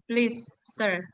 Please, sir.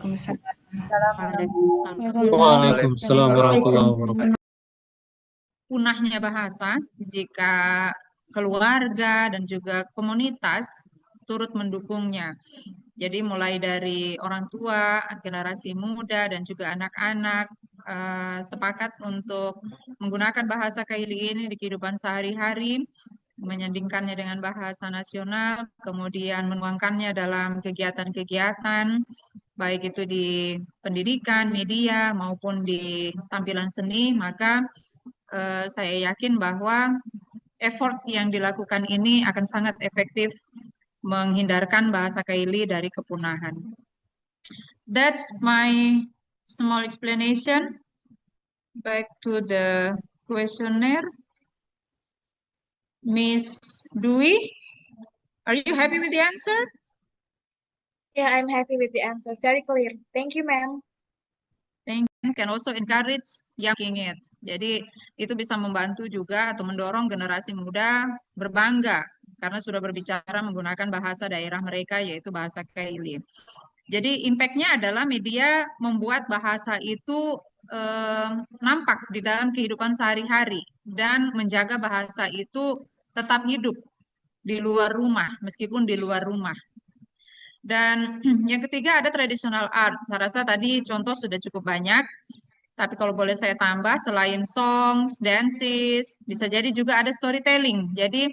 Waalaikumsalam. Waalaikumsalam warahmatullahi wabarakatuh. Punahnya bahasa jika keluarga dan juga komunitas turut mendukungnya. Jadi mulai dari orang tua, generasi muda, dan juga anak-anak sepakat untuk menggunakan bahasa Kaili ini di kehidupan sehari-hari, menyandingkannya dengan bahasa nasional, kemudian menuangkannya dalam kegiatan-kegiatan, baik itu di pendidikan, media, maupun di tampilan seni, maka saya yakin bahwa effort yang dilakukan ini akan sangat efektif menghindarkan bahasa Kaili dari kepunahan. That's my small explanation. Back to the questionnaire. Miss Dwi, are you happy with the answer? Yeah, I'm happy with the answer. Very clear. Thank you, ma'am. Thank you. Can also encourage young it. Jadi itu bisa membantu juga atau mendorong generasi muda berbangga karena sudah berbicara menggunakan bahasa daerah mereka yaitu bahasa Kaili. Jadi impact-nya adalah media membuat bahasa itu nampak di dalam kehidupan sehari-hari dan menjaga bahasa itu tetap hidup di luar rumah meskipun di luar rumah. Dan yang ketiga ada traditional art. Saya rasa tadi contoh sudah cukup banyak. Tapi kalau boleh saya tambah, selain songs, dances, bisa jadi juga ada storytelling. Jadi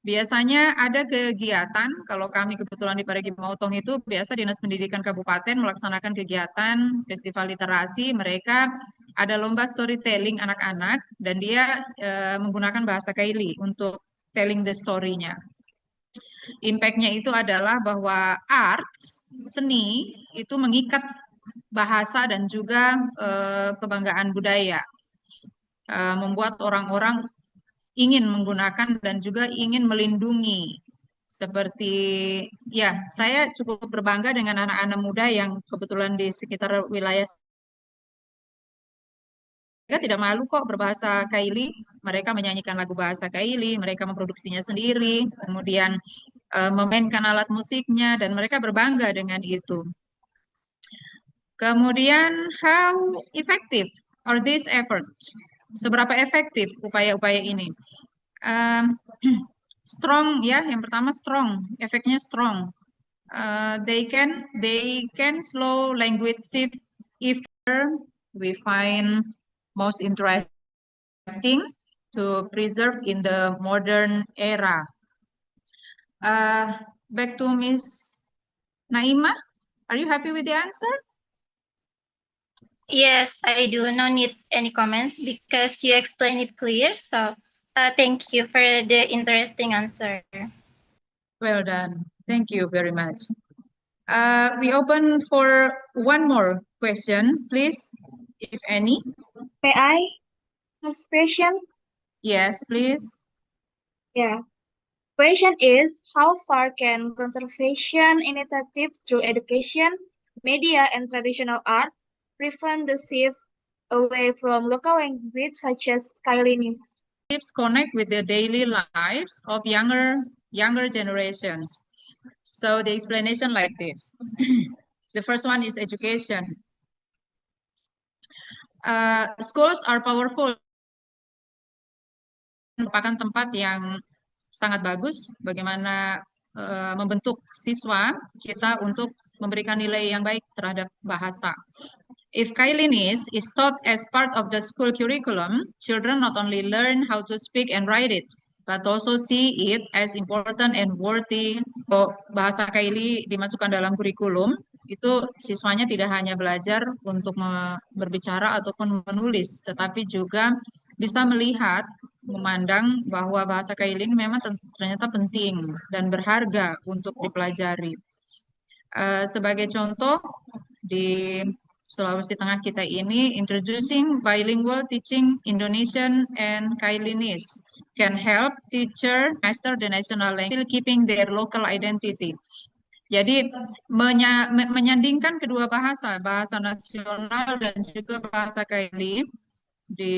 biasanya ada kegiatan, kalau kami kebetulan di Parigi Motong itu, biasa Dinas Pendidikan Kabupaten melaksanakan kegiatan festival literasi, mereka ada lomba storytelling anak-anak, dan dia menggunakan bahasa Kaili untuk telling the story-nya. Impact-nya itu adalah bahwa arts, seni, itu mengikat bahasa dan juga kebanggaan budaya. Membuat orang-orang ingin menggunakan dan juga ingin melindungi. Seperti, ya, saya cukup berbangga dengan anak-anak muda yang kebetulan di sekitar wilayah mereka tidak malu kok berbahasa Kaili. Mereka menyanyikan lagu bahasa Kaili, mereka memproduksinya sendiri, kemudian memainkan alat musiknya, dan mereka berbangga dengan itu. Kemudian, how effective are these efforts? Seberapa efektif upaya-upaya ini? Strong, ya, yang pertama strong, efeknya strong. They can slow language shift if we find most interesting to preserve in the modern era. Back to Miss Naima, are you happy with the answer? Yes, I do. No need any comments because you explained it clear. So thank you for the interesting answer. Well done. Thank you very much. We open for one more question, please, if any. May I ask question? Yes, please. Yeah. Question is, how far can conservation initiatives through education, media, and traditional art prevent the shift away from local language such as Kailinese? Tips connect with the daily lives of younger generations. So the explanation like this. The first one is education. Schools are powerful. Merupakan tempat yang sangat bagus bagaimana membentuk siswa kita untuk memberikan nilai yang baik terhadap bahasa. If Kailinese is taught as part of the school curriculum, children not only learn how to speak and write it, but also see it as important and worthy. Bahasa Kaili dimasukkan dalam kurikulum, itu siswanya tidak hanya belajar untuk berbicara ataupun menulis, tetapi juga bisa melihat, memandang bahwa bahasa Kaili ini memang ternyata penting dan berharga untuk dipelajari. Sebagai contoh, di Sulawesi Tengah kita ini, introducing bilingual teaching Indonesian and Kailinese can help teacher master the national language, still keeping their local identity. Jadi menyandingkan kedua bahasa, bahasa nasional dan juga bahasa Kaili di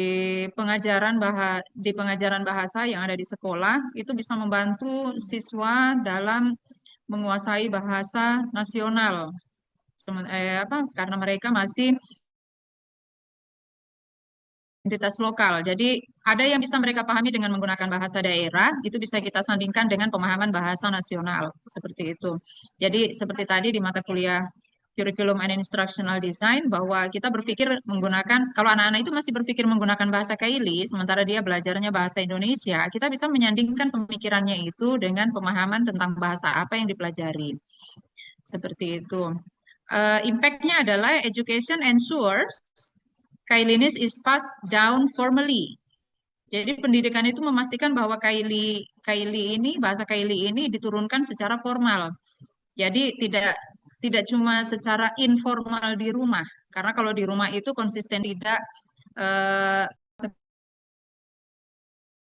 pengajaran bahasa yang ada di sekolah, itu bisa membantu siswa dalam menguasai bahasa nasional Karena mereka masih identitas lokal. Jadi ada yang bisa mereka pahami dengan menggunakan bahasa daerah, itu bisa kita sandingkan dengan pemahaman bahasa nasional, seperti itu. Jadi seperti tadi di mata kuliah Curriculum and Instructional Design, bahwa kita berpikir menggunakan, kalau anak-anak itu masih berpikir menggunakan bahasa Kaili, sementara dia belajarnya bahasa Indonesia, kita bisa menyandingkan pemikirannya itu dengan pemahaman tentang bahasa apa yang dipelajari. Seperti itu. Impact-nya adalah education ensures Kailinese is passed down formally. Jadi pendidikan itu memastikan bahwa bahasa Kaili ini diturunkan secara formal. Jadi tidak cuma secara informal di rumah, karena kalau di rumah itu konsisten tidak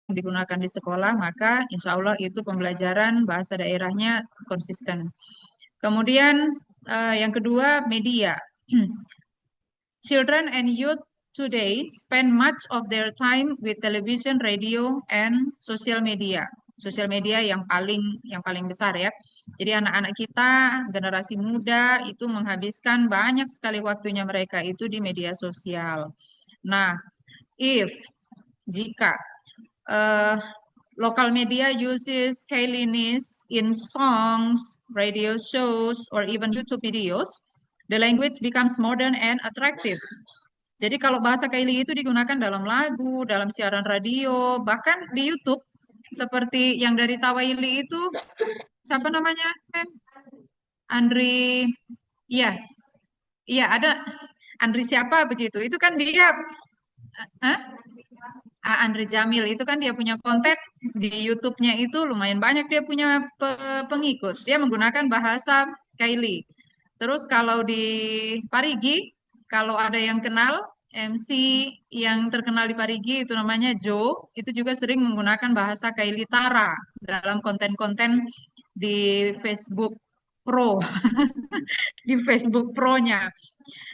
digunakan di sekolah, maka insya Allah itu pembelajaran bahasa daerahnya konsisten. Kemudian yang kedua, media. Children and youth today spend much of their time with television, radio, and social media. Sosial media yang paling besar ya. Jadi anak-anak kita, generasi muda itu menghabiskan banyak sekali waktunya mereka itu di media sosial. Nah, jika local media uses Kailinese in songs, radio shows, or even YouTube videos, the language becomes modern and attractive. Jadi kalau bahasa Kaili itu digunakan dalam lagu, dalam siaran radio, bahkan di YouTube, seperti yang dari Tawaili itu, siapa namanya? Andri, iya, ada Andri siapa begitu? Itu kan dia, Andri Jamil itu kan dia punya konten di YouTube-nya itu lumayan banyak, dia punya pengikut. Dia menggunakan bahasa Kaili. Terus kalau di Parigi, kalau ada yang kenal, MC yang terkenal di Parigi itu namanya Joe, itu juga sering menggunakan bahasa Kaili Tara dalam konten-konten di Facebook Pro, di Facebook Pro-nya.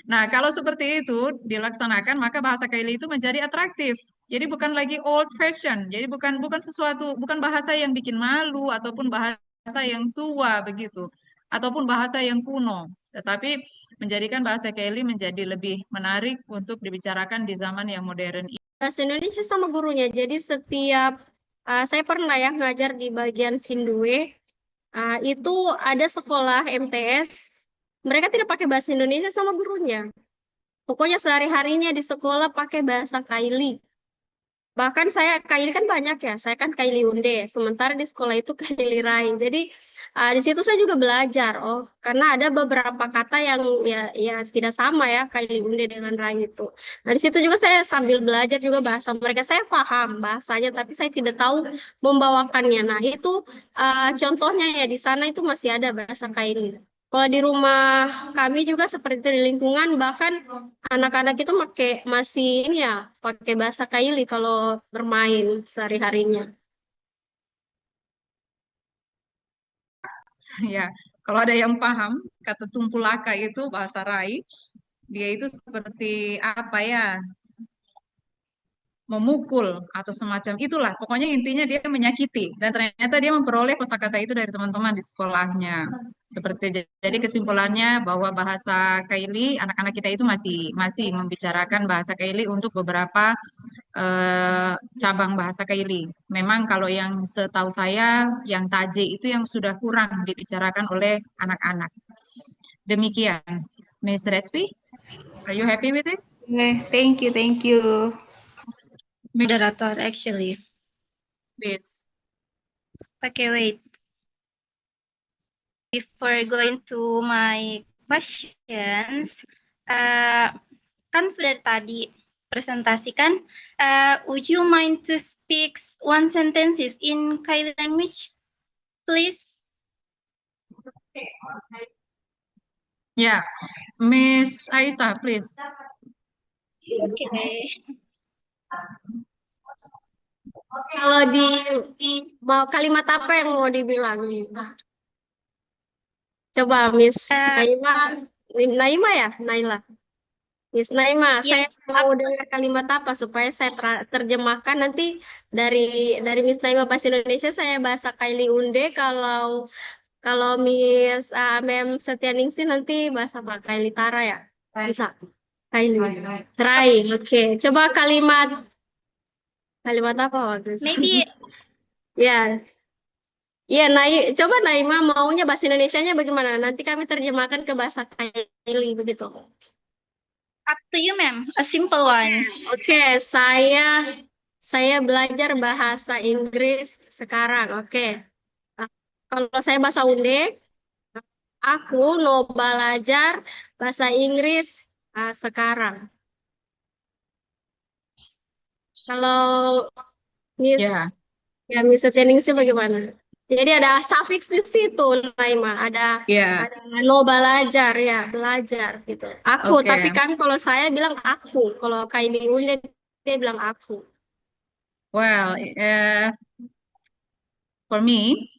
Nah, kalau seperti itu dilaksanakan, maka bahasa Kaili itu menjadi atraktif. Jadi bukan lagi old fashion. Jadi bukan bahasa yang bikin malu ataupun bahasa yang tua begitu, ataupun bahasa yang kuno. Tetapi menjadikan bahasa Kaili menjadi lebih menarik untuk dibicarakan di zaman yang modern ini. Bahasa Indonesia sama gurunya. Jadi setiap saya pernah ya ngajar di bagian Sindue, itu ada sekolah MTS, mereka tidak pakai bahasa Indonesia sama gurunya. Pokoknya sehari-harinya di sekolah pakai bahasa Kaili. Bahkan saya Kaili kan banyak ya, saya kan Kaili Unde, sementara di sekolah itu Kaili Rain. Jadi di situ saya juga belajar, karena ada beberapa kata yang ya tidak sama ya Kaili Unde dengan Rain itu. Nah di situ juga saya sambil belajar juga bahasa mereka, saya paham bahasanya, tapi saya tidak tahu membawakannya. Nah itu contohnya ya di sana itu masih ada bahasa Kaili. Kalau di rumah kami juga seperti itu di lingkungan, bahkan anak-anak itu masih ini ya pakai bahasa Kaili kalau bermain sehari-harinya. Ya, kalau ada yang paham kata tumpulaka itu bahasa Rai, dia itu seperti apa ya? Memukul atau semacam itulah. Pokoknya intinya dia menyakiti dan ternyata dia memperoleh kosakata itu dari teman-teman di sekolahnya. Seperti jadi kesimpulannya bahwa bahasa Kaili anak-anak kita itu masih membicarakan bahasa Kaili untuk beberapa cabang bahasa Kaili. Memang kalau yang setahu saya yang Taje itu yang sudah kurang dibicarakan oleh anak-anak. Demikian. Miss Respi, are you happy with it? Thank you. Moderator, actually. Please. Okay, wait. Before going to my questions, kan sudah tadi presentasikan. Would you mind to speak one sentences in Kaili language, please? Yeah, Miss Aisyah, please. Okay. Kalau mau kalimat apa yang mau dibilang? Coba Miss Naima ya? Naila. Miss Naima, saya mau dengar kalimat apa supaya saya terjemahkan nanti dari Miss Naima bahasa Indonesia, saya bahasa Kaili Unde. Kalau Kalau Miss Mem Setianingsih nanti bahasa apa? Kylie Tara ya? Bisa. Kylie. Rai. Oke. Coba kalimat apa waktu itu? Maybe Ya. Ya, coba Naima maunya bahasa Indonesianya bagaimana? Nanti kami terjemahkan ke bahasa Kylie begitu. up to you, ma'am. A simple one. Oke, saya belajar bahasa Inggris sekarang. Oke. Kalau saya bahasa Unde, aku mau belajar bahasa Inggris sekarang. Kalau Miss Ya, Miss Setianingsih bagaimana? Jadi ada suffix di situ, Naima. Ada ya, no belajar ya, belajar gitu. Aku, oke. tapi kan kalau saya bilang aku, kalau Kylie Unde dia bilang aku. Well, for me,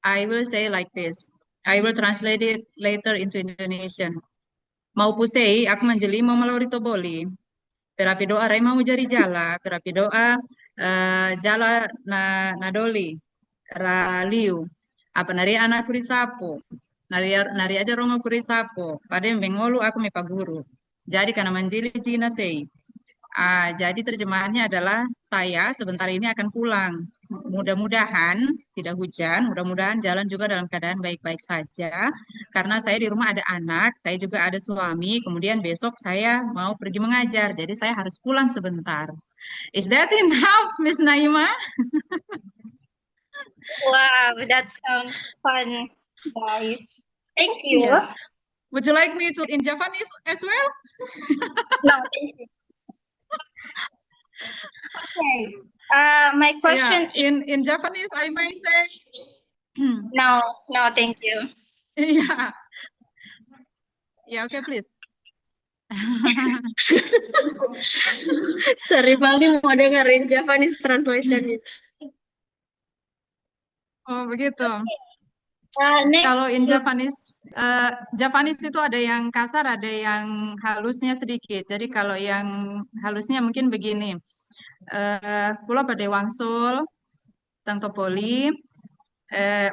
I will say like this. I will translate it later into Indonesian. Mau pusei, aku menjeli mau melori toboli. Perapi doa rai mau jari jala, perapi doa jala nadoli, raliu. Apa nari anak kuri sapo, nari aja rongo kuri sapo. Pada bengolu aku mepa guru. Jadi karena menjeli Cina sei. Jadi terjemahannya adalah saya sebentar ini akan pulang. Mudah-mudahan tidak hujan, mudah-mudahan jalan juga dalam keadaan baik-baik saja. Karena saya di rumah ada anak, saya juga ada suami, kemudian besok saya mau pergi mengajar, jadi saya harus pulang sebentar. Is that enough, Miss Naima? Wow, that sounds fun, guys. Thank you. Yeah. Would you like me to in Japanese as well? No, thank you. Okay. My question is In Japanese, I may say. no, thank you. Yeah. Yeah, okay, please. Sering banget mau dengerin Japanese translation itu. Oh, begitu. Next. Kalau in Japanese, Japanese itu ada yang kasar, ada yang halusnya sedikit. Jadi kalau yang halusnya mungkin begini. Kula pada wangsul, tang topoli,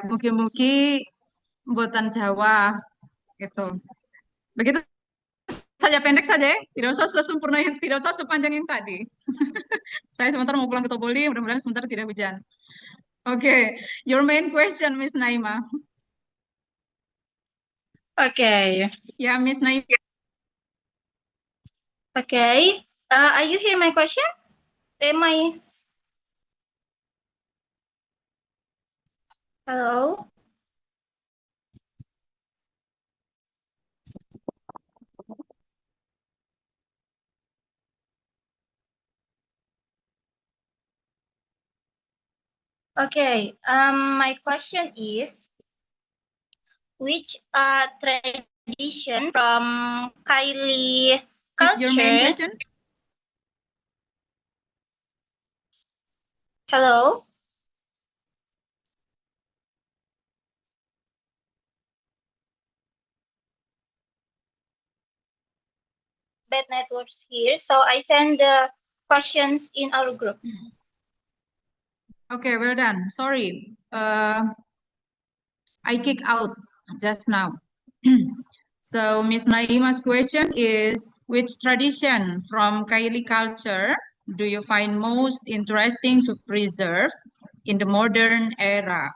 mugi-mugi buatan Jawa, gitu. Begitu saja, pendek saja ya, tidak usah sesempurna, tidak usah sepanjang yang tadi. Saya sebentar mau pulang ke Topoli, mudah-mudahan sebentar tidak hujan. Okay, your main question, Miss Naima. Okay. Yeah, Miss Naima. Okay. Are you hear my question? Am I? Hello? Okay. My question is, which tradition from Kylie culture? Your main question? Hello? Bad networks here, so I send the questions in our group. Okay, well done. Sorry, I kicked out just now. So Miss Naima's question is, which tradition from Kaili culture do you find most interesting to preserve in the modern era?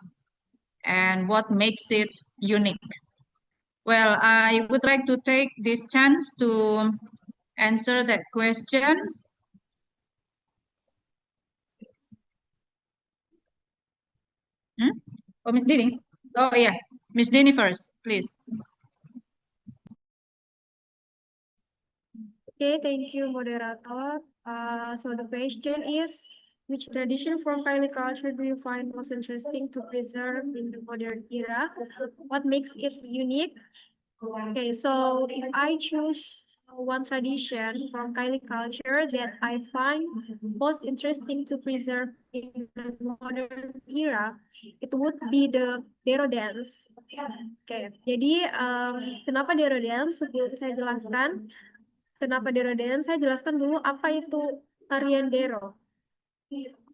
And what makes it unique? Well, I would like to take this chance to answer that question. Oh, Miss Dini. Oh, yeah. Miss Dini first, please. Okay, thank you, moderator. So the question is, which tradition from Kylie culture do you find most interesting to preserve in the modern era? What makes it unique? Okay, so if I choose one tradition from Kylie culture that I find most interesting to preserve in the modern era, it would be the Dero dance. Oke, jadi kenapa Dero dance? Sebelum saya jelaskan kenapa Dero dance, saya jelaskan dulu apa itu tarian Dero.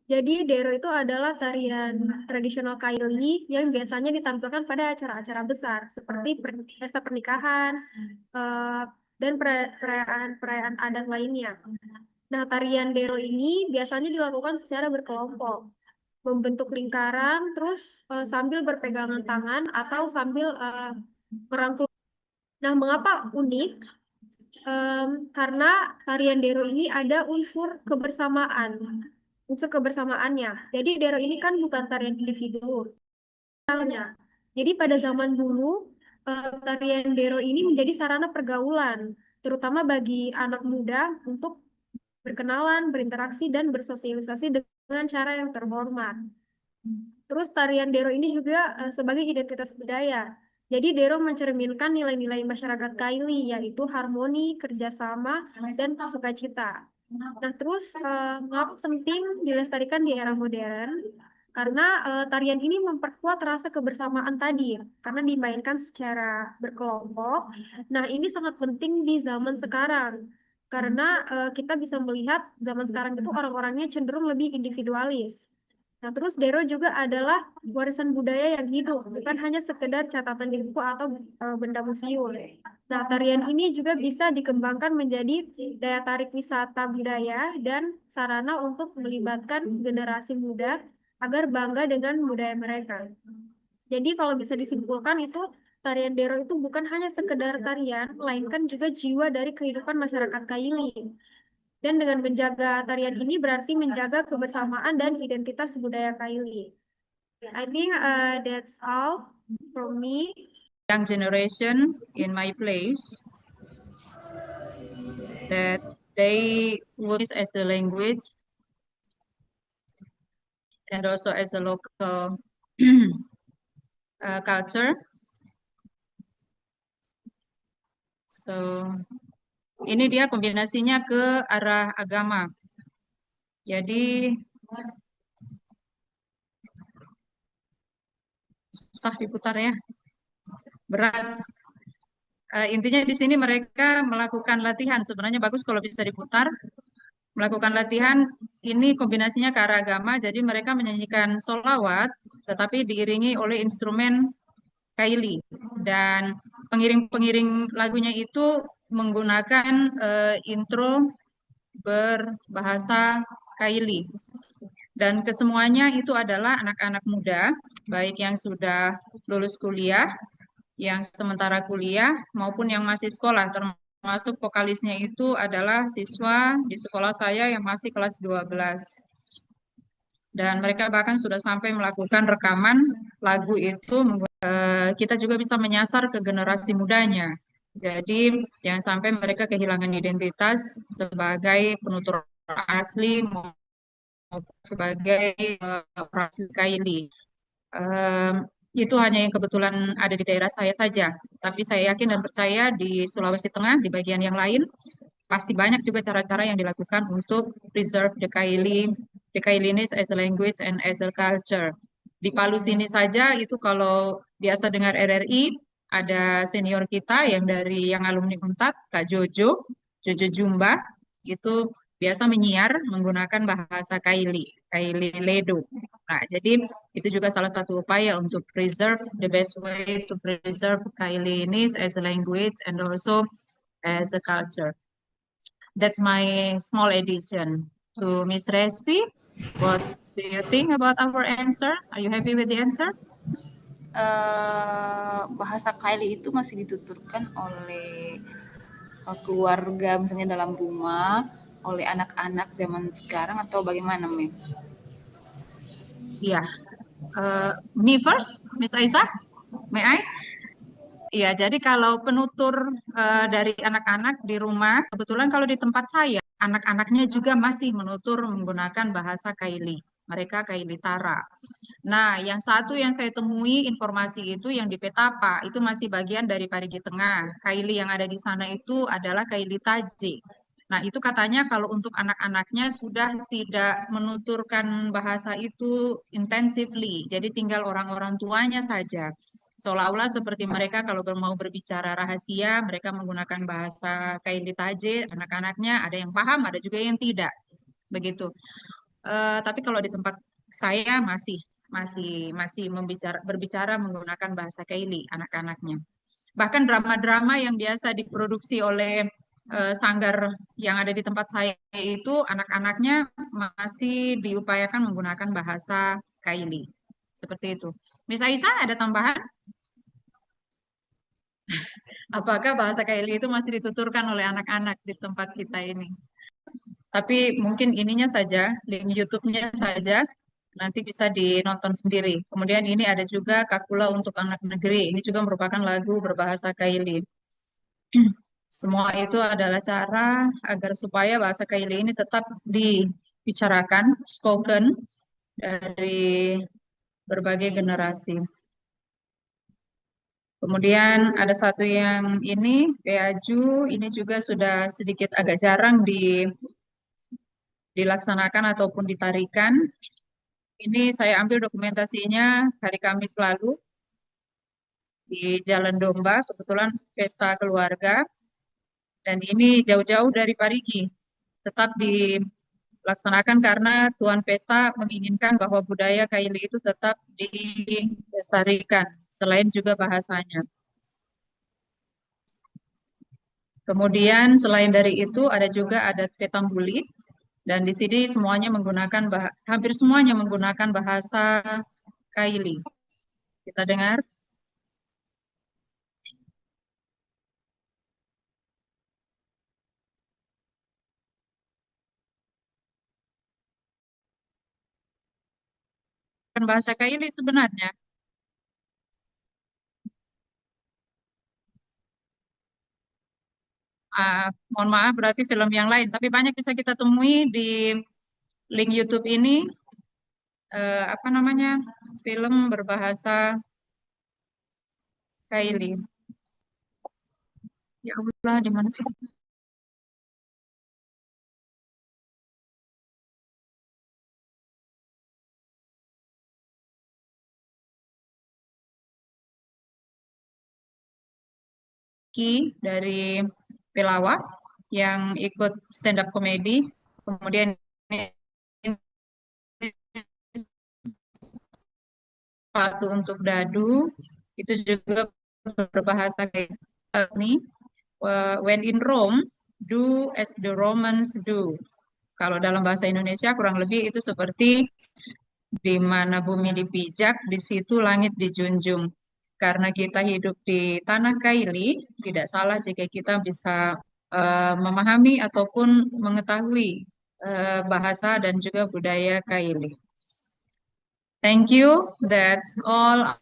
Jadi Dero itu adalah tarian tradisional Kaili yang biasanya ditampilkan pada acara-acara besar seperti pesta pernikahan dan perayaan-perayaan adat lainnya. Nah, tarian Dero ini biasanya dilakukan secara berkelompok, membentuk lingkaran, terus sambil berpegangan tangan atau sambil merangkul. Nah, mengapa unik? Karena tarian Dero ini ada unsur kebersamaannya. Jadi Dero ini kan bukan tarian individu. Misalnya, jadi pada zaman dulu tarian Dero ini menjadi sarana pergaulan, terutama bagi anak muda untuk berkenalan, berinteraksi, dan bersosialisasi dengan cara yang terhormat. Terus tarian Dero ini juga sebagai identitas budaya. Jadi Dero mencerminkan nilai-nilai masyarakat Kaili, yaitu harmoni, kerjasama, dan sukacita. Nah, terus mengapa penting dilestarikan di era modern? Karena tarian ini memperkuat rasa kebersamaan tadi, karena dimainkan secara berkelompok. Nah, ini sangat penting di zaman sekarang, karena kita bisa melihat zaman sekarang itu orang-orangnya cenderung lebih individualis. Nah, terus Dero juga adalah warisan budaya yang hidup, bukan hanya sekedar catatan di buku atau benda museum. Nah, tarian ini juga bisa dikembangkan menjadi daya tarik wisata budaya dan sarana untuk melibatkan generasi muda agar bangga dengan budaya mereka. Jadi kalau bisa disimpulkan itu tarian Dero itu bukan hanya sekedar tarian, melainkan juga jiwa dari kehidupan masyarakat Kaili. Dan dengan menjaga tarian ini berarti menjaga kebersamaan dan identitas budaya Kaili. I think that's all from me. Young generation in my place that they would use as the language and also as a local culture. So ini dia kombinasinya ke arah agama. Jadi susah diputar ya, berat. Intinya di sini mereka melakukan latihan. Sebenarnya bagus kalau bisa diputar. Melakukan latihan ini kombinasinya ke arah agama. Jadi mereka menyanyikan sholawat, tetapi diiringi oleh instrumen Kaili. Dan pengiring-pengiring lagunya itu menggunakan intro berbahasa Kaili. Dan kesemuanya itu adalah anak-anak muda, baik yang sudah lulus kuliah, yang sementara kuliah, maupun yang masih sekolah. Termasuk vokalisnya itu adalah siswa di sekolah saya yang masih kelas 12. Dan mereka bahkan sudah sampai melakukan rekaman lagu itu. Kita juga bisa menyasar ke generasi mudanya. Jadi jangan sampai mereka kehilangan identitas sebagai penutur asli maupun sebagai orang asli Kaili. Itu hanya yang kebetulan ada di daerah saya saja. Tapi saya yakin dan percaya di Sulawesi Tengah, di bagian yang lain, pasti banyak juga cara-cara yang dilakukan untuk preserve the Kailinese as a language and as a culture. Di Palu sini saja itu kalau biasa dengar RRI, ada senior kita yang dari yang alumni UNTAD, Kak Jojo Jumba, itu biasa menyiar menggunakan bahasa Kaili Ledo. Nah, jadi itu juga salah satu upaya untuk preserve the best way to preserve Kailinese as a language and also as a culture. That's my small addition to Miss Respi. What do you think about our answer? Are you happy with the answer? Bahasa Kaili itu masih dituturkan oleh keluarga, misalnya dalam rumah, oleh anak-anak zaman sekarang atau bagaimana, Mem? Iya. Me first, Miss Aisyah, may I? Iya, jadi kalau penutur dari anak-anak di rumah, kebetulan kalau di tempat saya, anak-anaknya juga masih menutur menggunakan bahasa Kaili. Mereka Kaili Tara. Nah, yang satu yang saya temui informasi itu yang di Petapa, itu masih bagian dari Parigi Tengah. Kaili yang ada di sana itu adalah Kaili Taji. Nah, itu katanya kalau untuk anak-anaknya sudah tidak menuturkan bahasa itu intensively, jadi tinggal orang-orang tuanya saja. Seolah-olah seperti mereka kalau mau berbicara rahasia, mereka menggunakan bahasa Kaili Taji, anak-anaknya ada yang paham, ada juga yang tidak. Begitu. Tapi kalau di tempat saya masih berbicara menggunakan bahasa Kaili anak-anaknya. Bahkan drama-drama yang biasa diproduksi oleh sanggar yang ada di tempat saya itu anak-anaknya masih diupayakan menggunakan bahasa Kaili. Seperti itu. Miss Aisyah ada tambahan? Apakah bahasa Kaili itu masih dituturkan oleh anak-anak di tempat kita ini? Tapi mungkin ininya saja, link YouTube-nya saja, nanti bisa dinonton sendiri. Kemudian ini ada juga Kakula untuk Anak Negeri. Ini juga merupakan lagu berbahasa Kaili. Semua itu adalah cara agar supaya bahasa Kaili ini tetap dibicarakan, spoken, dari berbagai generasi. Kemudian ada satu yang ini, Peaju, ini juga sudah sedikit agak jarang dilaksanakan ataupun ditarikan. Ini saya ambil dokumentasinya hari Kamis lalu di Jalan Domba, kebetulan pesta keluarga. Dan ini jauh-jauh dari Parigi, tetap dilaksanakan karena tuan pesta menginginkan bahwa budaya Kaili itu tetap dilestarikan, selain juga bahasanya. Kemudian selain dari itu ada juga adat Petambuli, dan di sini semuanya menggunakan hampir semuanya menggunakan bahasa Kaili. Kita dengar. Bukan bahasa Kaili sebenarnya. Mohon maaf, berarti film yang lain. Tapi banyak bisa kita temui di link YouTube ini. Apa namanya? Film berbahasa Kaili. Ya Allah, di mana sih? Dari Pelawa yang ikut stand up comedy. Kemudian sepatu untuk dadu itu juga berbahasa kayak ini. When in Rome, do as the Romans do. Kalau dalam bahasa Indonesia kurang lebih itu seperti di mana bumi dipijak, di situ langit dijunjung. Karena kita hidup di tanah Kaili, tidak salah jika kita bisa memahami ataupun mengetahui bahasa dan juga budaya Kaili. Thank you. That's all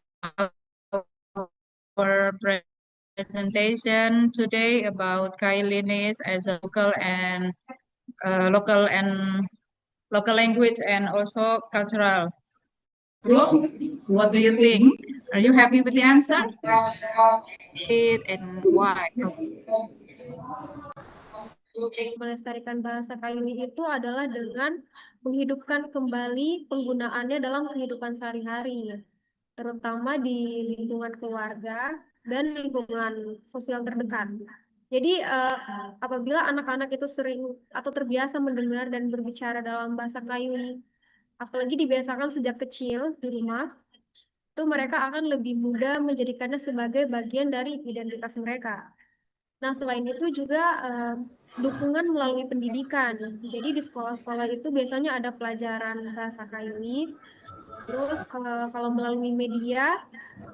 our presentation today about Kailinese as a local language and also cultural. What do you think? Are you happy with the answer? And why? Melestarikan bahasa Kaili itu adalah dengan menghidupkan kembali penggunaannya dalam kehidupan sehari-hari, terutama di lingkungan keluarga dan lingkungan sosial terdekat. Jadi apabila anak-anak itu sering atau terbiasa mendengar dan berbicara dalam bahasa Kaili, apalagi dibiasakan sejak kecil di rumah, itu mereka akan lebih mudah menjadikannya sebagai bagian dari identitas mereka. Nah, selain itu juga dukungan melalui pendidikan. Jadi di sekolah-sekolah itu biasanya ada pelajaran bahasa Kaili. Terus kalau melalui media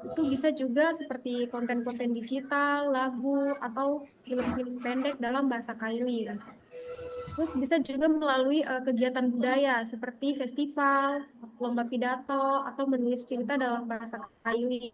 itu bisa juga seperti konten-konten digital, lagu, atau film-film pendek dalam bahasa Kaili. Terus bisa juga melalui kegiatan budaya seperti festival, lomba pidato, atau menulis cerita dalam bahasa Kaili.